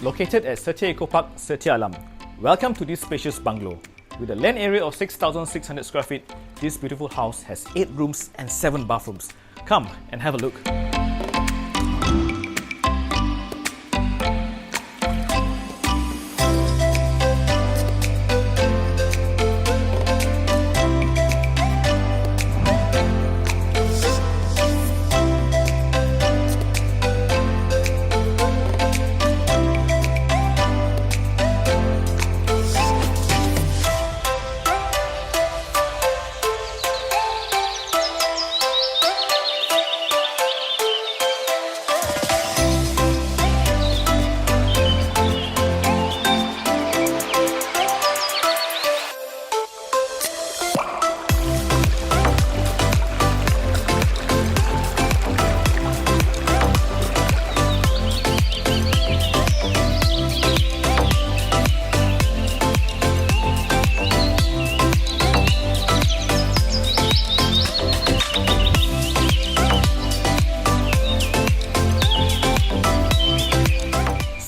Located at Setia Park, Setia Alam. Welcome to this spacious bungalow. With a land area of 6,600 square feet, this beautiful house has 8 rooms and 7 bathrooms. Come and have a look.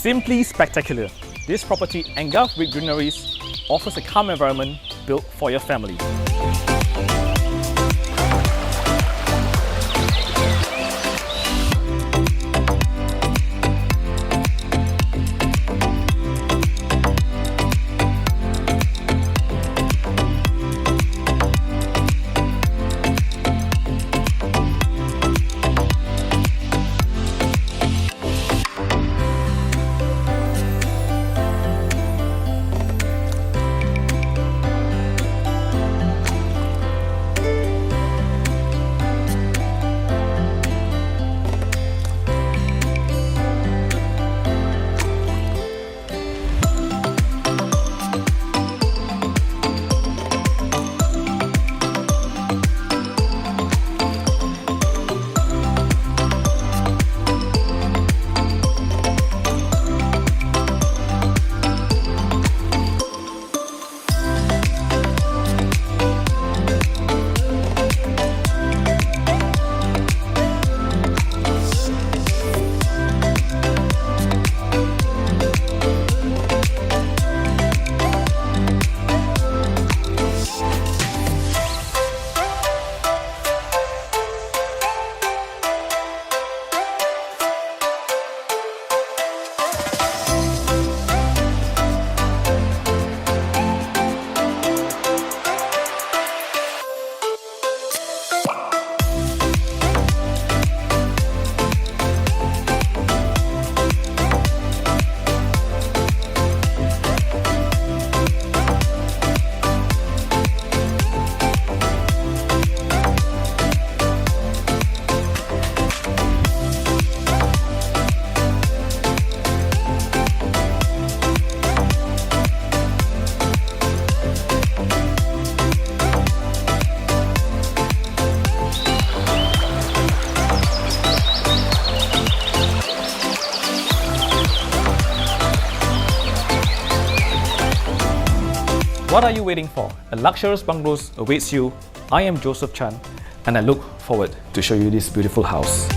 Simply spectacular. This property, engulfed with greeneries, offers a calm environment built for your family. What are you waiting for? A luxurious bungalow awaits you. I am Joseph Chan and I look forward to show you this beautiful house.